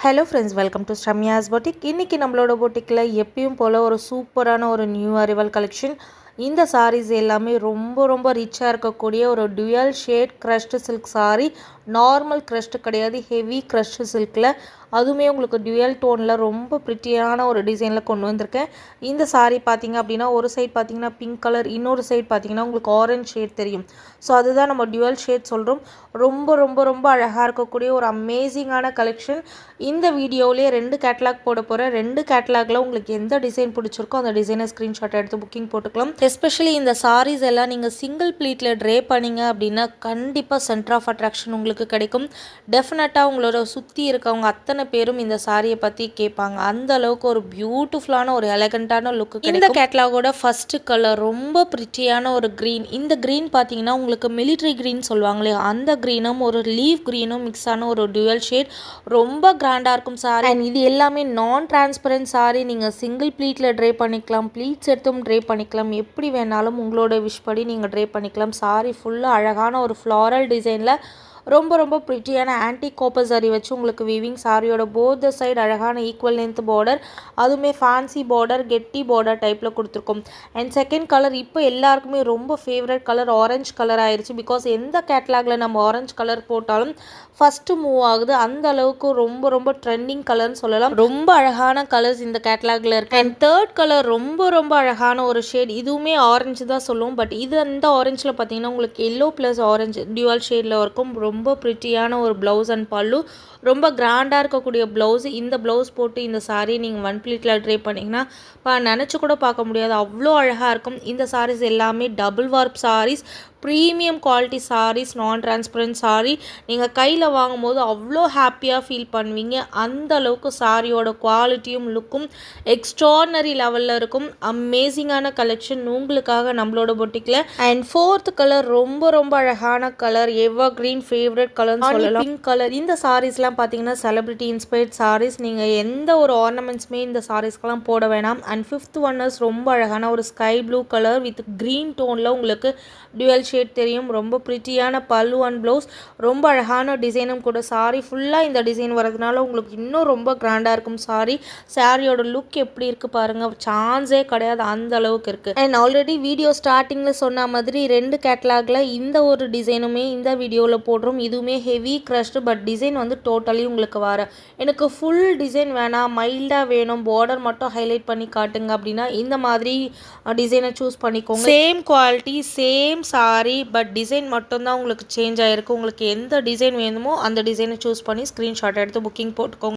Hello friends, welcome to Sramya's boutique. இன்றைக்கி நம்மளோட பொட்டிக்கில் எப்பயும் போல் ஒரு சூப்பரான ஒரு நியூ அரைவல் கலெக்ஷன். இந்த சாரீஸ் எல்லாமே ரொம்ப ரொம்ப ரிச்சாக இருக்கக்கூடிய ஒரு dual shade crushed silk sari. Normal crushed கிடையாது, ஹெவி க்ரஷ்டு சில்கில், அதுவுமே உங்களுக்கு டுயல் டோனில் ரொம்ப ப்ரிட்டியான ஒரு டிசைனில் கொண்டு வந்திருக்கேன். இந்த சாரீ பார்த்திங்க அப்படின்னா ஒரு சைட் பார்த்திங்கன்னா பிங்க் கலர், இன்னொரு சைட் பார்த்திங்கன்னா உங்களுக்கு ஆரஞ்ச் ஷேட் தெரியும். ஸோ அதுதான் நம்ம டுயல் ஷேட் சொல்கிறோம். ரொம்ப ரொம்ப ரொம்ப அழகாக இருக்கக்கூடிய ஒரு அமேசிங்கான கலெக்ஷன். இந்த வீடியோவிலே 2 கேட்லாக் போட போகிறேன். 2 கேட்லாகில் உங்களுக்கு எந்த டிசைன் பிடிச்சிருக்கோ அந்த டிசைனை ஸ்க்ரீன்ஷாட் எடுத்து புக்கிங் போட்டுக்கலாம். எஸ்பெஷலி இந்த சாரீஸ் எல்லாம் நீங்கள் சிங்கிள் ப்ளீட்டில் ட்ரே பண்ணிங்க அப்படின்னா கண்டிப்பாக சென்டர் ஆஃப் அட்ராக்ஷன் உங்களுக்கு கிடைக்கும். டெஃபினட்டாக உங்களோட சுற்றி இருக்கவங்க அத்தனை பேரும் இந்த சாரியை பற்றி கேட்பாங்க. அந்த அளவுக்கு ஒரு பியூட்டிஃபுல்லான ஒரு எலகண்ட்டான லுக்கு கிடைக்கும். இந்த கேட்லாகோட ஃபஸ்ட்டு கலர் ரொம்ப ப்ரிட்டியான ஒரு க்ரீன். இந்த க்ரீன் பார்த்தீங்கன்னா உங்களுக்கு மிலிட்ரி க்ரீன் சொல்லுவாங்களே, அந்த க்ரீனும் ஒரு லீஃப் க்ரீனும் மிக்ஸ் ஆன ஒரு டுவல் ஷேட். ரொம்ப கிராண்டாக இருக்கும் சாரி. அண்ட் இது எல்லாமே நான் டிரான்ஸ்பரண்ட் சாரி. நீங்கள் சிங்கிள் ப்ளீட்டில் ட்ரே பண்ணிக்கலாம், ப்ளீட்ஸ் எடுத்தும் ட்ரே பண்ணிக்கலாம். எப்படி வேணாலும் உங்களோட விஷ் படி நீங்கள் ட்ரே பண்ணிக்கலாம். சாரி ஃபுல்லாக அழகான ஒரு ஃப்ளாரல் டிசைனில் ரொம்ப ரொம்ப ப்ரிட்டியான ஆன்டிக் காப்பர் சாரி வச்சு உங்களுக்கு வீவிங். சாரியோட போத் சைடு அழகான ஈக்குவல் லென்த் பார்டர், அதுவுமே ஃபேன்சி பார்டர், கெட்டி பார்டர் டைப்பில் கொடுத்துருக்கோம். அண்ட் செகண்ட் கலர் இப்போ எல்லாருக்குமே ரொம்ப ஃபேவரட் கலர் ஆரஞ்ச் கலர் ஆயிடுச்சு. பிகாஸ் எந்த கேட்லாகில் நம்ம ஆரஞ்ச் கலர் போட்டாலும் ஃபஸ்ட்டு மூவ் ஆகுது. அந்த அளவுக்கு ரொம்ப ரொம்ப ட்ரெண்டிங் கலர்னு சொல்லலாம். ரொம்ப அழகான கலர்ஸ் இந்த கேட்லாகில் இருக்குது. அண்ட் தேர்ட் கலர் ரொம்ப ரொம்ப அழகான ஒரு ஷேட். இதுவுமே ஆரஞ்சு தான் சொல்லுவோம், பட் இது அந்த ஆரஞ்சில் பார்த்தீங்கன்னா உங்களுக்கு எல்லோ ப்ளஸ் ஆரஞ்சு டியூவல் ஷேடில் இருக்கும். ரொம்ப ப்ரிட்டியான ஒரு ப்ளவுஸ் அண்ட் பல்லு. ரொம்ப கிராண்டாக இருக்கக்கூடிய ப்ளவுஸ். இந்த ப்ளவுஸ் போட்டு இந்த சாரீ நீங்கள் ஒன் ப்ளீட்டில் ட்ரே பண்ணிங்கன்னா நினச்சி கூட பார்க்க முடியாது, அவ்வளோ அழகாக இருக்கும். இந்த சாரீஸ் எல்லாமே double warp saris, premium quality saris, நான் டிரான்ஸ்பரண்ட் சாரீ. நீங்கள் கையில் வாங்கும்போது அவ்வளோ ஹாப்பியாக ஃபீல் பண்ணுவீங்க. அந்த அளவுக்கு சாரியோட குவாலிட்டியும் லுக்கும் எக்ஸ்ட்ரானரி லெவலில் இருக்கும். அமேசிங்கான கலெக்ஷன் உங்களுக்காக நம்மளோட பொட்டிக்கில். அண்ட் ஃபோர்த் கலர் ரொம்ப ரொம்ப அழகான கலர், எவர் கிரீன் ஃபேவரட் கலர்னு சொல்லலாம். Pink colour. இந்த சாரீஸ்லாம் பார்த்தீங்கன்னா செலிபிரிட்டி இன்ஸ்பயர்ட் சாரீஸ். நீங்கள் எந்த ஒரு ஆர்னமெண்ட்ஸுமே இந்த சாரீஸ்க்கெலாம் போட வேணாம். அண்ட் ஃபிஃப்த் ஒன்னர்ஸ் ரொம்ப அழகான ஒரு sky blue colour with green டோனில் உங்களுக்கு டுவல் ஷேட் தெரியும். ரொம்ப ப்ரிட்டியான பல்லு அண்ட் ப்ளவுஸ். ரொம்ப அழகான டிசைனும் கூட. சாரி ஃபுல்லாக இந்த டிசைன் வரதுனால உங்களுக்கு இன்னும் ரொம்ப கிராண்டாக இருக்கும் சாரி. சாரியோட லுக் எப்படி இருக்குது பாருங்கள், சான்ஸே கிடையாது, அந்த அளவுக்கு இருக்குது. அண்ட் ஆல்ரெடி வீடியோ ஸ்டார்டிங்கில் சொன்ன மாதிரி 2 கேட்லாகில் இந்த ஒரு டிசைனுமே இந்த வீடியோவில் போடுறோம். இதுவுமே ஹெவி க்ரஷ்டு, பட் டிசைன் வந்து டோட்டலி உங்களுக்கு எனக்கு ஃபுல் டிசைன் வேணாம், மைல்டாக வேணும், பார்டர் மட்டும் ஹைலைட் பண்ணி காட்டுங்க அப்படின்னா இந்த மாதிரி டிசைனை சூஸ் பண்ணிக்கோங்க. Same quality, same sorry, but design மட்டும்தான் உங்களுக்கு சேஞ்ச் ஆகிருக்கு. உங்களுக்கு எந்த டிசைன் வேணுமோ அந்த டிசைனை சூஸ் பண்ணி ஸ்க்ரீன்ஷாட் எடுத்து புக்கிங் போட்டுக்கோங்க.